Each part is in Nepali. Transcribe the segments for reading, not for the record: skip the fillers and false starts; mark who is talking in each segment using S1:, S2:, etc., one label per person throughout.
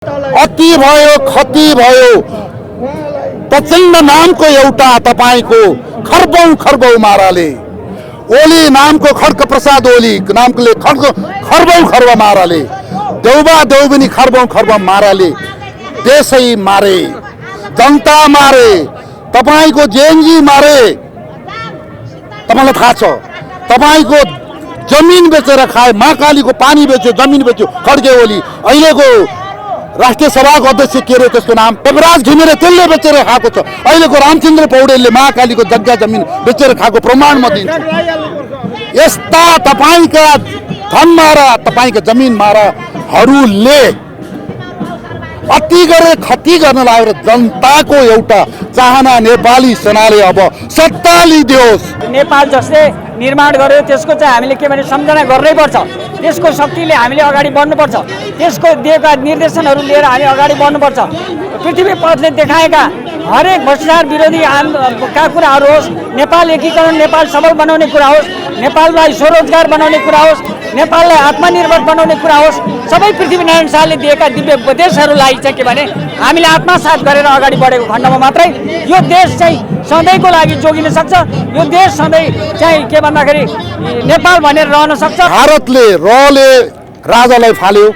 S1: अति भयो खती भयो प्रचण्ड नामको एउटा तपाईको खर्बौं खर्बौं माराले ओली नामको खड्क प्रसाद ओली नामले खर्बौं खर्ब माराले देउबा देउबनी खर्बौं खर्ब माराले देशै मारे जनता मारे तपाईको जेएनजी मारे। तपाईलाई थाहा छ तपाईको जमिन बेचेर खाए महाकालीको पानी बेच्यो जमिन बेच्यो खड्के ओली। अहिलेको राष्ट्रिय सभाको अध्यक्ष के रे त्यसको नाम पेपराज घिमिरे त्यसले बेचेर खाएको छ। अहिलेको रामचन्द्र पौडेलले महाकालीको जग्गा जमिन बेचेर खाएको प्रमाण म दिन्छु। यस्ता तपाईका धनमारा तपाईका जमिनमाराहरूले अति गरे खती गर्न लागेर जनताको एउटा चाहना नेपाली सेनाले अब सत्ता लिदियोस्।
S2: नेपाल जसले निर्माण गर्यो त्यसको चाहिँ हामीले के भने सम्झना गर्नै पर्छ। त्यसको शक्तिले हामीले अगाडि बढ्नुपर्छ। त्यसको दिएका निर्देशनहरू लिएर हामी अगाडि बढ्नुपर्छ। पृथ्वी पथले देखाएका हरेक भ्रष्टाचार विरोधी का कुराहरू होस्, नेपाल एकीकरण नेपाल सबल बनाउने कुरा होस्, नेपाललाई स्वरोजगार बनाउने कुरा होस्, नेपाललाई आत्मनिर्भर बनाउने कुरा होस्, सबै पृथ्वीनारायण शाहले दिएका दिव्य उपदेशहरूलाई चाहिँ के भने हामीले आत्मसात गरेर अगाडि बढेको खण्डमा मात्रै यो देश चाहिँ सधैँको लागि जोगिन सक्छ। यो देश सधैँ चाहिँ के भन्दाखेरि नेपाल भनेर रहन सक्छ।
S1: भारतले रले राजालाई फाल्यो,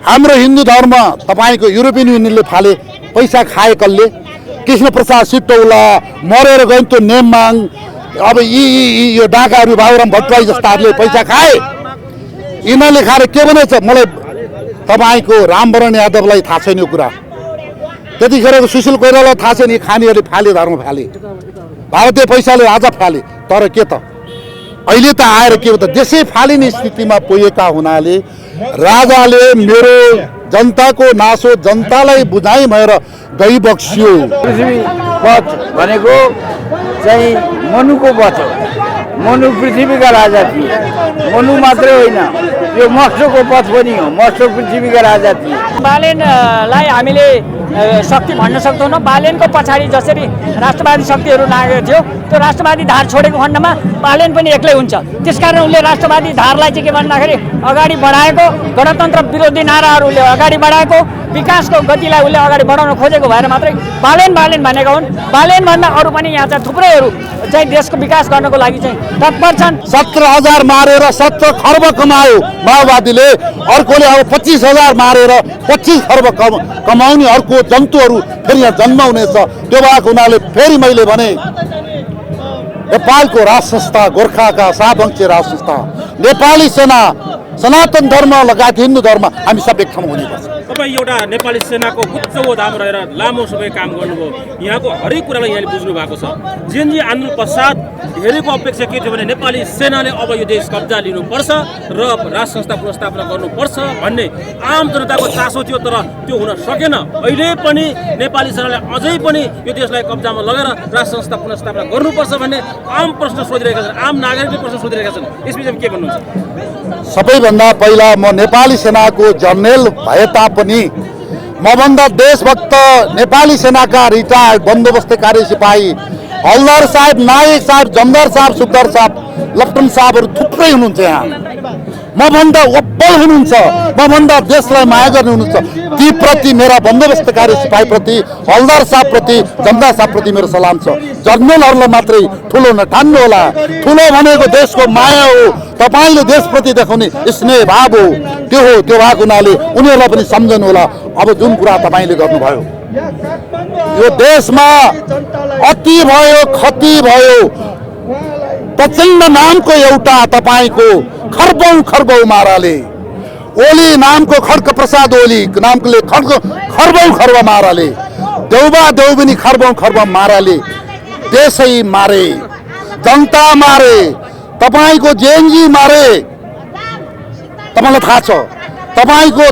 S1: हाम्रो हिन्दू धर्म तपाईको युरोपियन युनियनले फाले, पैसा खाए कसले? कृष्ण प्रसाद सिटौला मरेर गयो त्यो नेममाङ, अब यो डाकाहरू बाबुराम भट्टराई जस्ताहरूले पैसा खाए। यिनीहरूले खाएर के भनेछ मलाई तपाईको रामवरण यादवलाई थाहा छैन यो कुरा, त्यतिखेरको सुशील कोइरालालाई थाहा छैन। यी खानीहरूले फाले, धर्म फाले, भारतीय पैसाले राजा फाले। तर के त अहिले त आएर के त देशै फालिने स्थितिमा पुगेका हुनाले राजाले मेरो जनताको नासो जनतालाई बुझाइ भएर गई बक्सियो।
S3: पृथ्वी पथ भनेको चाहिँ मनुको पथ हो। मनु पृथ्वीका राजा थिए। मनु मात्रै होइन, यो मस्टोको पथ पनि हो। मस्टो पृथ्वीका राजा थिए।
S2: बालेनलाई हामीले शक्ति भन्न सक्दैनौँ। बालेनको पछाडि जसरी राष्ट्रवादी शक्तिहरू लागेको थियो, त्यो राष्ट्रवादी धार छोडेको खण्डमा बालेन पनि एक्लै हुन्छ। त्यसकारण उसले राष्ट्रवादी धारलाई चाहिँ के भन्दाखेरि अगाडि बढाएको, गणतन्त्र विरोधी नाराहरूले अगाडि बढाएको, विकासको गतिलाई उसले अगाडि बढाउन खोजेको भएर मात्रै बालेन बालेन भनेका हुन्। बालेनभन्दा अरू पनि यहाँ चाहिँ थुप्रैहरू चाहिँ देशको विकास गर्नको लागि चाहिँ तत्पर छन्।
S1: 17,000 मारेर 17 खर्ब कमायो माओवादीले, अर्कोले अब 25,000 मारेर 25 खर्ब कमाउने अर्को जन्तुहरू फेरि यहाँ जन्म हुनेछ। त्यो भएको हुनाले फेरि मैले भने नेपालको राज संस्था, गोर्खाका 7 अंशीय राज संस्था, नेपाली सेना, सनातन धर्म लगायत हिन्दू धर्म हामी सब एक ठाउँ हुनुपर्छ।
S4: तपाईँ एउटा नेपाली सेनाको उच्च ओहदामा रहेर लामो समय काम गर्नुभयो, यहाँको हरेक कुरालाई यहाँले बुझ्नु भएको छ। जेएनजी आन्दोलन पश्चात धेरैको अपेक्षा के थियो भने नेपाली सेनाले अब यो देश कब्जा लिनुपर्छ र राज संस्था पुनर्स्थापना गर्नुपर्छ भन्ने आम जनताको चासो थियो, तर त्यो हुन सकेन। अहिले पनि नेपाली सेनाले अझै पनि यो देशलाई कब्जामा लगेर राज संस्था पुनर्स्थापना गर्नुपर्छ भन्ने आम प्रश्न सोधिरहेका छन्, आम नागरिकले प्रश्न सोधिरहेका छन्। यस विषयमा के भन्नुहुन्छ?
S1: सबैभन्दा पहिला म नेपाली सेनाको जनरल भए तापनि मभन्दा देशभक्त नेपाली सेनाका रिटायर्ड बन्दोबस्त कार्य सिपाही हलदार साहब, नायक साहब, जमदार साहब, सुब्दार साहब, लेफ्टिनेन्ट साहबहरू थुप्रै हुनुहुन्छ। यहाँ मभन्दा अब्बल हुनुहुन्छ, मभन्दा देशलाई माया गर्ने हुनुहुन्छ। ती प्रति मेरा बन्दोबस्त कार्य सिपाही प्रति, हलदार साहब प्रति, जमदार साहब प्रति मेरो सलाम छ। जनरलहरूलाई मात्रै ठुलो नठान्नु होला। ठुलो भनेको देशको माया हो, तपाईले देशप्रति देखाउने स्नेह भाव हो। त्यो हो, त्यो भएको हुनाले उनीहरूलाई पनि सम्झनु होला। अब जुन कुरा तपाईले गर्नुभयो, यो देशमा अति भयो खती भयो प्रचण्ड नामको एउटा तपाईको खर्बौं खर्बौं माराले ओली नामको खड्क प्रसाद ओली नामले खर्बौं खर्ब माराले देउबा देउबनी खर्बौं खर्ब माराले देशै मारे जनता मारे तपाईको जेएनजी मारे। तपाईलाई थाहा छ तपाईको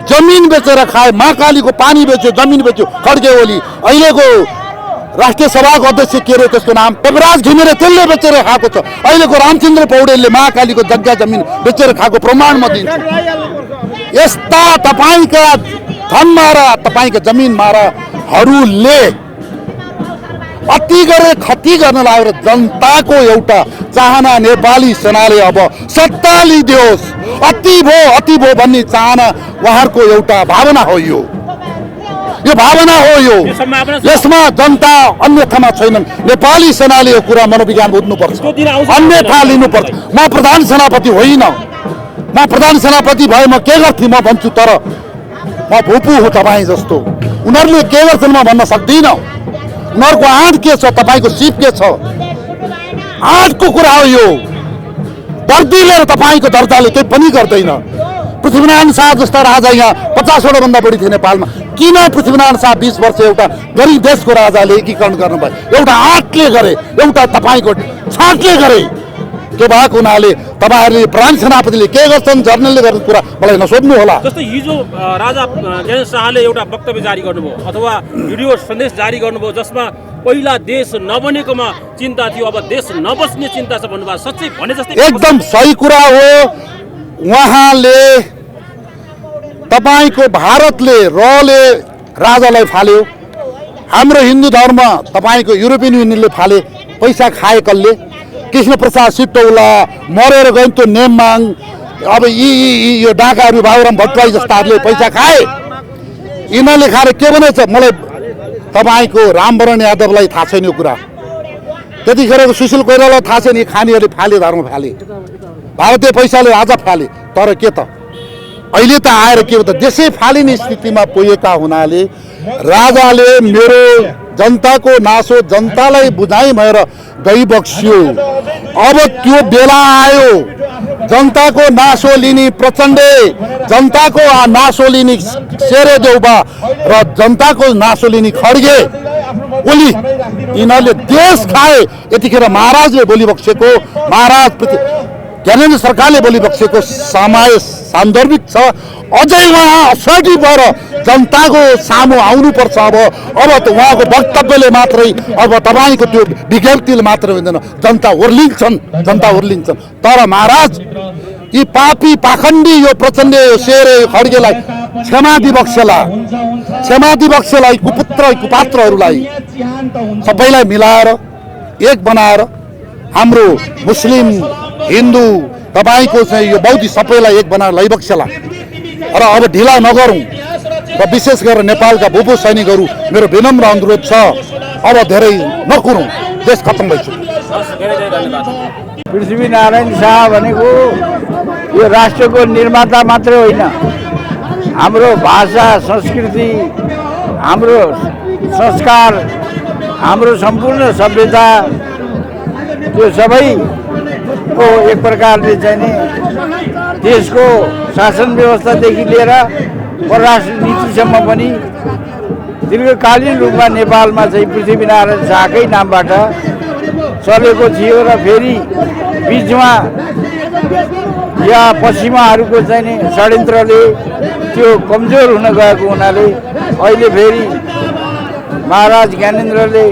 S1: जमिन बेचेर खाए महाकालीको पानी बेच्यो जमिन बेच्यो खड्के ओली। अहिलेको राष्ट्रिय सभाको अध्यक्ष के रे त्यसको नाम पेपराज घिमिरे त्यसले बेचेर खाएको छ। अहिलेको रामचन्द्र पौडेलले महाकालीको जग्गा जमिन बेचेर खाएको प्रमाण म दिन्छु। यस्ता तपाईका धनमारा तपाईका जमिनमाराहरूले अति गरे खती गर्न लागेर जनताको एउटा चाहना नेपाली सेनाले अब सत्ता लिदियोस्, अति भो भन्ने चाहना उहाँहरूको एउटा भावना हो। यो भावना हो। यसमा जनता अन्यथामा छैनन्। नेपाली सेनाले यो कुरा मनोविज्ञान बुझ्नुपर्छ, अन्यथा लिनुपर्छ। म प्रधान सेनापति होइन, म प्रधान सेनापति भए म के गर्थेँ म भन्छु, तर म भूपू हो तपाईँ जस्तो। उनीहरूले के गर्छन् म भन्न सक्दिनँ। उनीहरूको आँट के छ, तपाईँको सिप के छ, आँटको कुरा हो यो। वर्दी लिएर तपाईँको दर्जाले केही पनि गर्दैन। पृथ्वीनारायण शाह जस्ता राजा यहाँ 50वटा भन्दा बढी थिए नेपालमा। किन पृथ्वीनारायण शाह 20 वर्ष एउटा गरिब देशको राजाले एकीकरण गर्नुभयो? एउटा आँटले गरे, एउटा तपाईँको छाँटले गरे। त्यो भएको हुनाले तपाईँहरूले प्रधान सेनापतिले के गर्छन्, जर्नलले गर्ने कुरा मलाई नसोध्नु होला।
S4: जस्तै हिजो राजा ज्ञानेन्द्र शाहले एउटा वक्तव्य जारी गर्नुभयो अथवा भिडियो सन्देश जारी गर्नुभयो, जसमा पहिला देश नबनेकोमा चिन्ता थियो, अब देश नबस्ने चिन्ता छ भन्नुभयो। सच्चै भने जस्तै
S1: एकदम सही कुरा हो। उहाँले तपाईँको भारतले रले राजालाई फाल्यो, हाम्रो हिन्दू धर्म तपाईँको युरोपियन युनियनले फाले। पैसा खाए कसले? कृष्ण प्रसाद सिटौला मरेर गयो त्यो नेममाङ, अब यो डाकाहरू बाबुराम भट्टराई जस्ताहरूले पैसा खाए। यिनीहरूले खाएर के भनेछ मलाई तपाईँको रामवरण यादवलाई थाहा छैन यो कुरा, त्यतिखेरको सुशील कोइरालालाई थाहा छैन। यी खानीहरूले फाले, धर्म फाले, भारतीय पैसाले राजा फाले। तर के त अहिले त आएर के हो त, देशै फालिने स्थितिमा पुगेका हुनाले राजाले मेरो जनताको नासो जनतालाई बुझाइ भएर गइबक्स्यो। अब त्यो बेला आयो, जनताको नासो लिने प्रचण्डे, जनताको नासो लिने शेरदेउबा र जनताको नासो लिने खड्गे ओली, यिनीहरूले देश खाए। यतिखेर महाराजले बोलिबक्सेको, महाराज ज्ञानेन्द्र सरकारले बोलिबक्सेको समय सान्दर्भिक छ। अझै उहाँ असर्टी भएर जनताको सामु आउनुपर्छ। अब त उहाँको वक्तव्यले मात्रै, अब तपाईँको त्यो विज्ञप्तिले मात्रै हुँदैन, जनता ओर्लिन्छन्। तर महाराज यी पापी पाखण्डी यो प्रचण्ड यो शेर यो खड्गेलाई क्षमा दिबक्सेलाई कुपात्रहरूलाई सबैलाई मिलाएर एक बनाएर हाम्रो मुस्लिम हिन्दू तपाईँको चाहिँ यो बौद्धिस्ट सबैलाई एक बनाएर लैबक्सेला। र अब ढिला नगरौँ र विशेष गरेर नेपालका भूपू सैनिकहरू मेरो विनम्र अनुरोध छ, अब धेरै नकुरौँ, देश खत्म भइसक्यो।
S3: पृथ्वीनारायण शाह भनेको यो राष्ट्रको निर्माता मात्रै होइन, हाम्रो भाषा संस्कृति, हाम्रो संस्कार, हाम्रो सम्पूर्ण सभ्यता, त्यो सबैको एक प्रकारले चाहिँ नि देशको शासन व्यवस्थादेखि लिएर परराष्ट्र नीतिसम्म पनि दीर्घकालीन रूपमा नेपालमा चाहिँ पृथ्वीनारायण शाहकै नामबाट चलेको थियो। र फेरि बिचमा या पश्चिमाहरूको चाहिँ नि षड्यन्त्रले त्यो कमजोर हुन गएको हुनाले अहिले फेरि महाराज ज्ञानेन्द्रले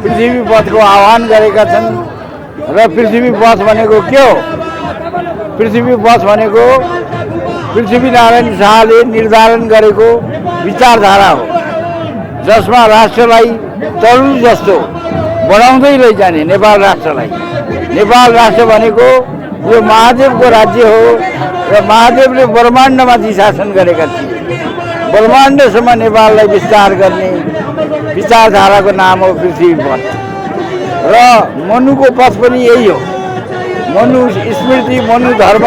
S3: पृथ्वी पथको आह्वान गरेका छन्। र पृथ्वी पथ भनेको के हो? पृथ्वी पथ भनेको पृथ्वीनारायण शाहले निर्धारण गरेको विचारधारा हो, जसमा राष्ट्रलाई तरुण जस्तो बढाउँदै लैजाने नेपाल राष्ट्रलाई। नेपाल राष्ट्र भनेको यो महादेवको राज्य हो र महादेवले ब्रह्माण्डमाथि शासन गरेका थिए। ब्रह्माण्डसम्म नेपाललाई विस्तार गर्ने विचारधाराको नाम हो पृथ्वी पथ। र मनुको पथ पनि यही हो। मनु स्मृति, मनु धर्म,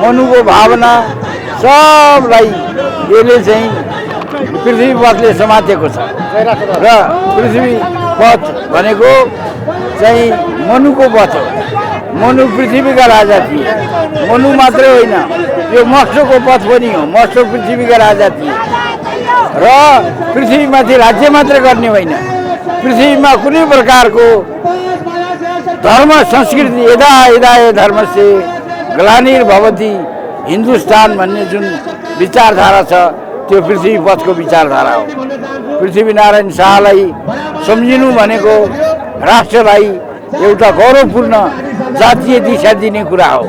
S3: मनुको भावना सबलाई यसले चाहिँ पृथ्वी पथले समातेको छ। र पृथ्वी पथ भनेको चाहिँ मनुको पथ हो। मनु पृथ्वीका राजा थिए। मनु मात्रै होइन, यो मस्टको पथ पनि हो। मस्ट पृथ्वीका राजा थिए र पृथ्वीमाथि राज्य मात्र गर्ने होइन, पृथ्वीमा कुनै प्रकारको धर्म संस्कृति यदा धर्मस्य ग्लानिर्भवति हिन्दुस्तान भन्ने जुन विचारधारा छ त्यो पृथ्वी पथको विचारधारा हो। पृथ्वीनारायण शाहलाई सम्झिनु भनेको राष्ट्रलाई एउटा गौरवपूर्ण जातीय दिशा दिने कुरा हो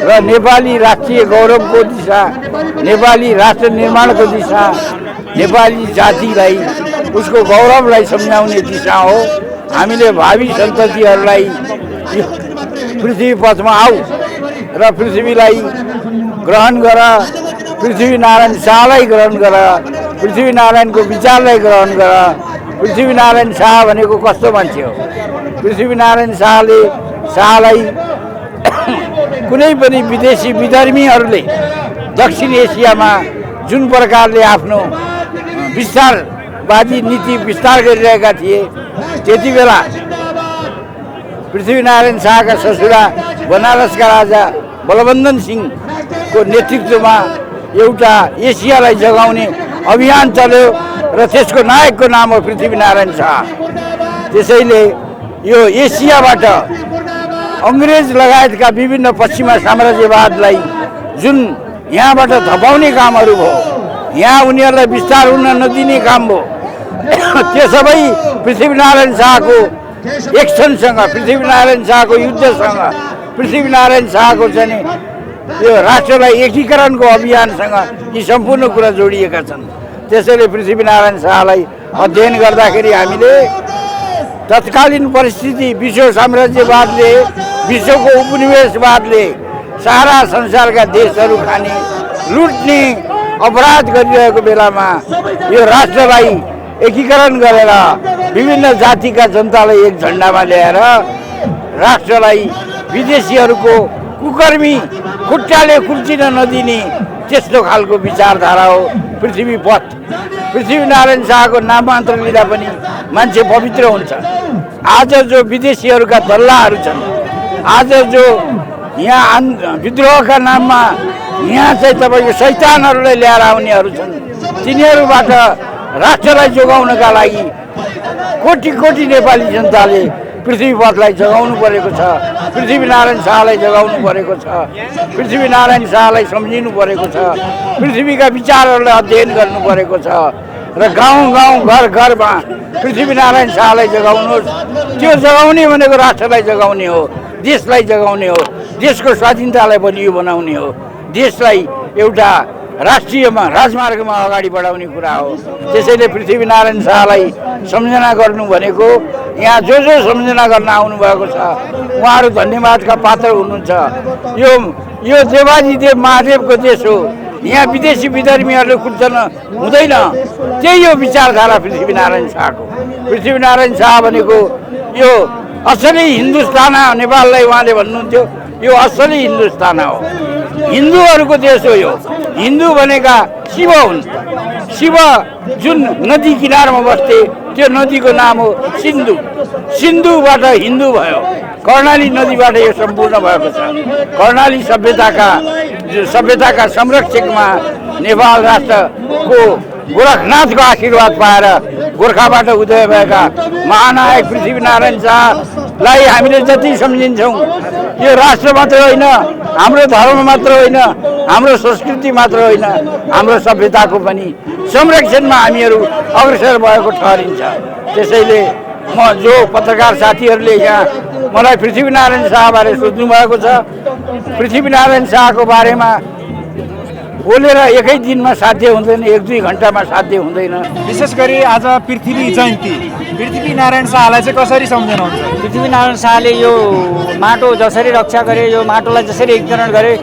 S3: र नेपाली राष्ट्रिय गौरवको दिशा, नेपाली राष्ट्र निर्माणको दिशा, नेपाली जातिलाई उसको गौरवलाई सम्झाउने दिशा हो। हामीले भावी सन्ततिहरूलाई पृथ्वी पथमा आऊ र पृथ्वीलाई ग्रहण गर, पृथ्वीनारायण शाहलाई ग्रहण गर, पृथ्वीनारायणको विचारलाई ग्रहण गर। पृथ्वीनारायण शाह भनेको कस्तो मान्छे हो? पृथ्वीनारायण शाहलाई कुनै पनि विदेशी विधर्मीहरूले दक्षिण एसियामा जुन प्रकारले आफ्नो विस्तारवादी नीति विस्तार गरिरहेका थिए, त्यति बेला पृथ्वीनारायण शाहका ससुरा बनारसका राजा बलबन्दन सिंहको नेतृत्वमा एउटा एसियालाई जगाउने अभियान चल्यो र त्यसको नायकको नाम हो पृथ्वीनारायण शाह। त्यसैले यो एसियाबाट अङ्ग्रेज लगायतका विभिन्न पश्चिमा साम्राज्यवादलाई जुन यहाँबाट धपाउने कामहरू भयो, यहाँ उनीहरूलाई विस्तार हुन नदिने काम भयो, त्यो सबै पृथ्वीनारायण शाहको एक्सनसँग, पृथ्वीनारायण शाहको युद्धसँग, पृथ्वीनारायण शाहको चाहिँ यो राष्ट्रलाई एकीकरणको अभियानसँग यी सम्पूर्ण कुरा जोडिएका छन्। त्यसैले पृथ्वीनारायण शाहलाई अध्ययन गर्दाखेरि हामीले तत्कालीन परिस्थिति, विश्व साम्राज्यवादले, विश्वको उपनिवेशवादले सारा संसारका देशहरू खाने, लुट्ने, अपराध गरिरहेको बेलामा यो राष्ट्रलाई एकीकरण गरेर विभिन्न जातिका जनतालाई एक झन्डामा ल्याएर राष्ट्रलाई विदेशीहरूको कुकर्मी खुट्टाले कुल्चिन नदिने त्यस्तो खालको विचारधारा हो पृथ्वी पथ। पृथ्वीनारायण शाहको नामान्तर लिँदा पनि मान्छे पवित्र हुन्छ। आज जो विदेशीहरूका दल्लाहरू छन्, आज जो यहाँ विद्रोहका नाममा यहाँ चाहिँ तपाईँको शैतानहरूलाई ल्याएर आउनेहरू छन्, तिनीहरूबाट राष्ट्रलाई जोगाउनका लागि कोटी कोटी नेपाली जनताले पृथ्वी पथलाई जगाउनु परेको छ, पृथ्वीनारायण शाहलाई जगाउनु परेको छ, पृथ्वीनारायण शाहलाई सम्झिनु परेको छ, पृथ्वीका विचारहरूलाई अध्ययन गर्नु परेको छ र गाउँ गाउँ घर घरमा पृथ्वीनारायण शाहलाई जगाउनुहोस्। त्यो जगाउने भनेको राष्ट्रलाई जगाउने हो, देशलाई जगाउने हो, देशको स्वाधीनतालाई बलियो बनाउने हो, देशलाई एउटा राष्ट्रियमा राजमार्गमा अगाडि बढाउने कुरा हो। त्यसैले पृथ्वीनारायण शाहलाई सम्झना गर्नु भनेको यहाँ जो जो सम्झना गर्न आउनुभएको छ उहाँहरू धन्यवादका पात्र हुनुहुन्छ। यो देवादिदेव महादेवको देश हो, यहाँ विदेशी विधर्मीहरूले कुर्छन हुँदैन। त्यही हो विचारधारा पृथ्वीनारायण शाहको। पृथ्वीनारायण शाह भनेको यो असली हिन्दुस्तान, नेपाललाई उहाँले भन्नुहुन्थ्यो यो असली हिन्दुस्तान हो, हिन्दूहरूको देश हो यो। हिन्दू भनेका शिव हुन्। शिव जुन नदी किनारमा बस्थे त्यो नदीको नाम हो सिन्धु। सिन्धुबाट हिन्दू भयो। कर्णाली नदीबाट यो सम्पूर्ण भएको छ। कर्णाली सभ्यताका संरक्षकमा नेपाल राष्ट्रको गोरखनाथको आशीर्वाद पाएर गोर्खाबाट उदय भएका महानायक पृथ्वीनारायण शाहलाई हामीले जति सम्झिन्छौँ, यो राष्ट्र मात्र होइन, हाम्रो धर्म मात्र होइन, हाम्रो संस्कृति मात्र होइन, हाम्रो सभ्यताको पनि संरक्षणमा हामीहरू अग्रसर भएको ठहरिन्छ। त्यसैले म जो पत्रकार साथीहरूले यहाँ मलाई पृथ्वीनारायण शाहबारे सोध्नु भएको छ, पृथ्वीनारायण शाहको बारेमा बोलेर एकै दिनमा साध्य हुँदैन, एक दुई घन्टामा साध्य हुँदैन।
S5: विशेष गरी आज पृथ्वी जयन्ती, पृथ्वीनारायण शाहलाई चाहिँ कसरी सम्झनुहुन्छ?
S2: पृथ्वीनारायण शाहले यो माटो जसरी रक्षा गरे, यो माटोलाई जसरी एकीकरण गरे,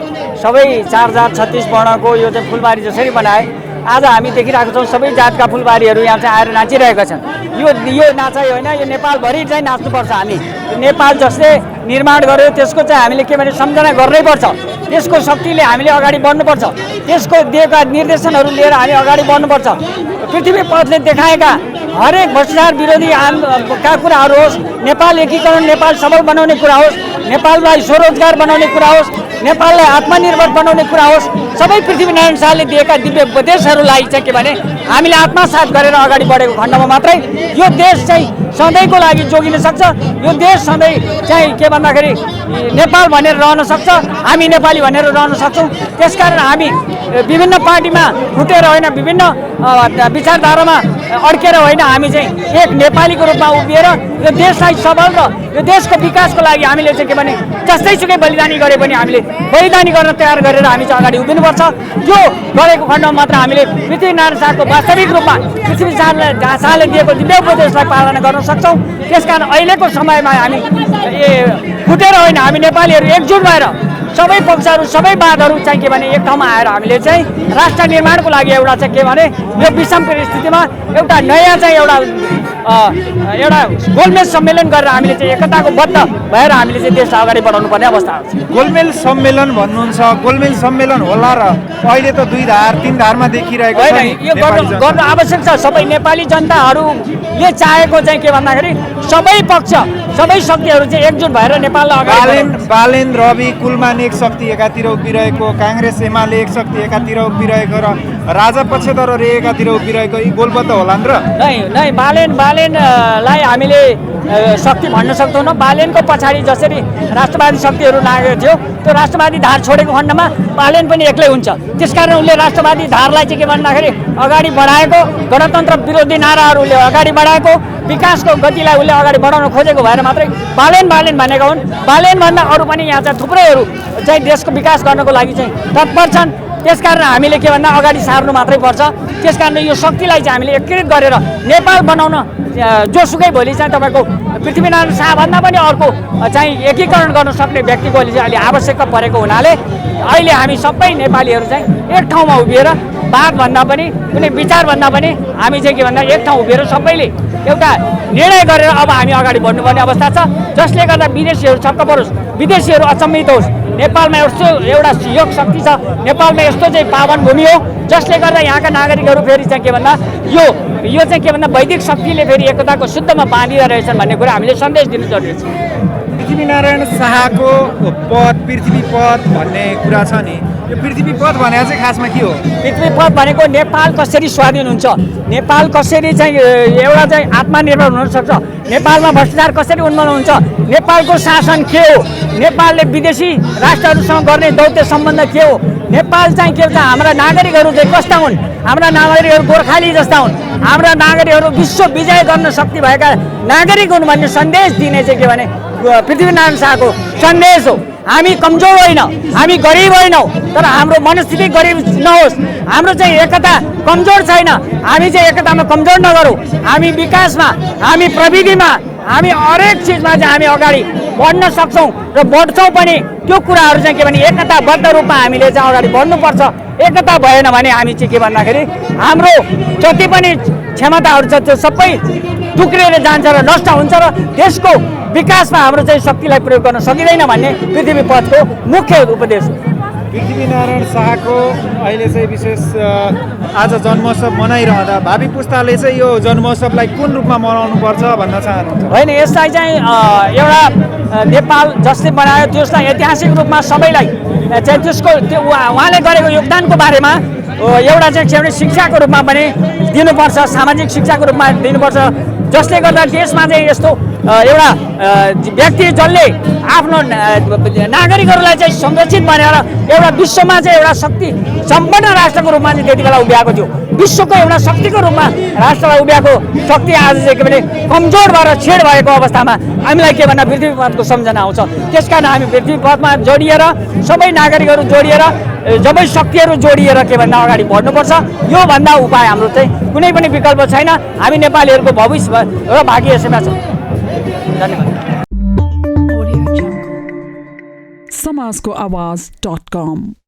S2: सबै 4 जात 36 वर्णको यो चाहिँ फुलबारी जसरी बनाए, आज हामी देखिरहेको छौँ सबै जातका फुलबारीहरू यहाँ चाहिँ आएर नाचिरहेका छन्। यो नाचाइ होइन, यो नेपालभरि चाहिँ नाच्नुपर्छ। हामी नेपाल जसले निर्माण गर्यो त्यसको चाहिँ हामीले के भने सम्झना गर्नै पर्छ। त्यसको शक्तिले हामीले अगाडि बढ्नुपर्छ। त्यसको दिएका निर्देशनहरू लिएर हामी अगाडि बढ्नुपर्छ। पृथ्वी पथले देखाएका हरेक भ्रष्टाचार विरोधी का कुराहरू होस्, नेपाल एकीकरण, नेपाल सबल बनाउने कुरा होस्, नेपाललाई स्वरोजगार बनाउने कुरा होस्, नेपाललाई आत्मनिर्भर बनाउने कुरा होस्, सबै पृथ्वीनारायण शाहले दिएका दिव्य उपदेशहरूलाई चाहिँ के भने हामीले आत्मसात गरेर अगाडि बढेको खण्डमा मात्रै यो देश चाहिँ सधैँको लागि जोगिन सक्छ। यो देश सधैँ चाहिँ के भन्दाखेरि नेपाल भनेर रहन सक्छ, हामी नेपाली भनेर रहन सक्छौँ। त्यसकारण हामी विभिन्न पार्टीमा फुटेर होइन, विभिन्न विचारधारामा अड्केर होइन, हामी चाहिँ एक नेपालीको रूपमा उभिएर यो देशलाई सबल र यो देशको विकासको लागि हामीले चाहिँ के भने जस्तैसुकै बलिदानी गरे पनि हामीले बलिदानी गर्न तयार गरेर हामी चाहिँ अगाडि उभिनुपर्छ। त्यो गरेको खण्डमा मात्र हामीले पृथ्वीनारायण शाहको वास्तविक रूपमा पृथ्वी शाहले दिएको दिव्य उपदेशलाई पालना गर्न सक्छौँ। त्यसकारण अहिलेको समयमा हामी फुटेर होइन, हामी नेपालीहरू एकजुट भएर सबै पक्षहरू सबै वादहरू चाहिँ के भने एक ठाउँमा आएर हामीले चाहिँ राष्ट्र निर्माणको लागि एउटा चाहिँ के भने यो विषम परिस्थितिमा एउटा नयाँ चाहिँ एउटा गोलमेज सम्मेलन गरेर हामीले चाहिँ एकताको बद्ध भएर हामीले चाहिँ देशलाई अगाडि बढाउनु पर्ने अवस्था छ।
S5: गोलमेल सम्मेलन भन्नुहुन्छ, गोलमेल सम्मेलन होला र अहिले त 2 धार 3 धारमा देखिरहेको छ
S2: होइन, यो गर्नु आवश्यक छ। सबै नेपाली जनताहरूले चाहेको चाहिँ के भन्दाखेरि सबै पक्ष सबै शक्तिहरू चाहिँ एकजुट भएर नेपाललाई अगाडि
S5: बालेन रवि कुलमान एक शक्ति एकातिर उभिरहेको, काङ्ग्रेस एमाले एक शक्ति एकातिर उभिरहेको र राजा पक्षधरहरू एकातिर उभिरहेको, यी गोलबद्ध होला नि र?
S2: नै बालेनलाई हामीले शक्ति भन्न सक्दैनौँ। बालेनको पछाडि जसरी राष्ट्रवादी शक्तिहरू लागेको थियो, त्यो राष्ट्रवादी धार छोडेको खण्डमा बालेन पनि एक्लै हुन्छ। त्यसकारण उसले राष्ट्रवादी धारलाई चाहिँ के भन्दाखेरि अगाडि बढाएको, गणतन्त्र विरोधी नाराहरूले अगाडि बढाएको, विकासको गतिलाई उसले अगाडि बढाउन खोजेको भएर मात्रै बालेन भनेका हुन्। बालेनभन्दा अरू पनि यहाँ चाहिँ थुप्रैहरू चाहिँ देशको विकास गर्नको लागि चाहिँ तत्पर छन्। त्यसकारण हामीले के भन्दा अगाडि सार्नु मात्रै पर्छ। त्यसकारण यो शक्तिलाई चाहिँ हामीले एकीकृत गरेर नेपाल बनाउन जोसुकै भोलि चाहिँ तपाईँको पृथ्वीनारायण शाहभन्दा पनि अर्को चाहिँ एकीकरण गर्न सक्ने व्यक्तिको अहिले चाहिँ अहिले आवश्यकता परेको हुनाले अहिले हामी सबै नेपालीहरू चाहिँ एक ठाउँमा उभिएर वादभन्दा पनि कुनै विचारभन्दा पनि हामी चाहिँ के भन्दा एक ठाउँ उभिएर सबैले एउटा निर्णय गरेर अब हामी अगाडि बढ्नुपर्ने अवस्था छ। जसले गर्दा विदेशीहरू छक्क परोस्, विदेशीहरू अचम्मित होस्। नेपालमा यस्तो एउटा योग शक्ति छ, नेपालमा यस्तो चाहिँ पावन भूमि हो जसले गर्दा यहाँका नागरिकहरू फेरि चाहिँ के भन्दा यो चाहिँ के भन्दा वैदिक शक्तिले फेरि एकताको शुद्धमा बाँधिरहेका रहेछन् भन्ने कुरा हामीले सन्देश दिनु जरुरी छ।
S5: पृथ्वीनारायण शाहको पद, पृथ्वी पद भन्ने कुरा छ नि, यो पृथ्वी पद भनेको चाहिँ खासमा के हो?
S2: पृथ्वी पद भनेको नेपाल कसरी स्वाधीन हुन्छ, नेपाल कसरी चाहिँ एउटा चाहिँ आत्मनिर्भर हुन सक्छ, नेपालमा भ्रष्टाचार कसरी उन्मूलन हुन्छ, नेपालको शासन के हो, नेपालले विदेशी राष्ट्रहरूसँग गर्ने दौत्य सम्बन्ध के हो, नेपाल चाहिँ के भन्छ, हाम्रा नागरिकहरू चाहिँ कस्ता हुन्, हाम्रा नागरिकहरू गोर्खाली जस्ता हुन्, हाम्रा नागरिकहरू विश्व विजय गर्न शक्ति भएका नागरिक हुन् भन्ने सन्देश दिने चाहिँ के भने पृथ्वीनारायण शाहको सन्देश हो। हामी कमजोर होइन, हामी गरिब होइनौँ, तर हाम्रो मनस्थिति गरिब नहोस्, हाम्रो चाहिँ एकता कमजोर छैन, हामी चाहिँ एकतामा कमजोर नगरौँ, हामी विकासमा, हामी प्रविधिमा, हामी हरेक चिजमा चाहिँ हामी अगाडि बढ्न सक्छौँ र बढ्छौँ पनि। त्यो कुराहरू चाहिँ के भने एकताबद्ध रूपमा हामीले चाहिँ अगाडि बढ्नुपर्छ। एकता भएन भने हामी चाहिँ के भन्दाखेरि हाम्रो जति पनि क्षमताहरू छ त्यो सबै टुक्रिएर जान्छ र नष्ट हुन्छ र देशको विकासमा हाम्रो चाहिँ शक्तिलाई प्रयोग गर्न सकिँदैन भन्ने पृथ्वी पथको मुख्य उपदेश हो।
S5: पृथ्वीनारायण शाहको अहिले चाहिँ विशेष आज जन्मोत्सव मनाइरहँदा भावी पुस्ताले चाहिँ यो जन्मोत्सवलाई कुन रूपमा मनाउनु पर्छ भन्न चाहनुहुन्छ?
S2: होइन, यसलाई चाहिँ एउटा नेपाल जसले बनायो त्यसलाई ऐतिहासिक रूपमा सबैलाई चाहिँ त्यसको त्यो उहाँले गरेको योगदानको बारेमा एउटा चाहिँ शिक्षाको रूपमा पनि दिनुपर्छ, सामाजिक शिक्षाको रूपमा दिनुपर्छ। जसले गर्दा देशमा चाहिँ यस्तो एउटा व्यक्ति जसले आफ्नो नागरिकहरूलाई चाहिँ संरक्षित बनाएर एउटा विश्वमा चाहिँ एउटा शक्ति सम्पन्न राष्ट्रको रूपमा चाहिँ त्यति बेला उभ्याएको थियो, विश्वको एउटा शक्तिको रूपमा राष्ट्रलाई उभ्याएको शक्ति आज चाहिँ के भने कमजोर भएर छेड भएको अवस्थामा हामीलाई के भन्दा पृथ्वी पथको सम्झना आउँछ। त्यसकारण हामी पृथ्वी पथमा जोडिएर सबै नागरिकहरू जोडिएर सबै शक्तिहरू जोडिएर के भन्दा अगाडि बढ्नुपर्छ। योभन्दा उपाय हाम्रो चाहिँ कुनै पनि विकल्प छैन। हामी नेपालीहरूको भविष्य र भाग्य यसैमा छ। धन्यवाद।
S6: समाजको आवाज.com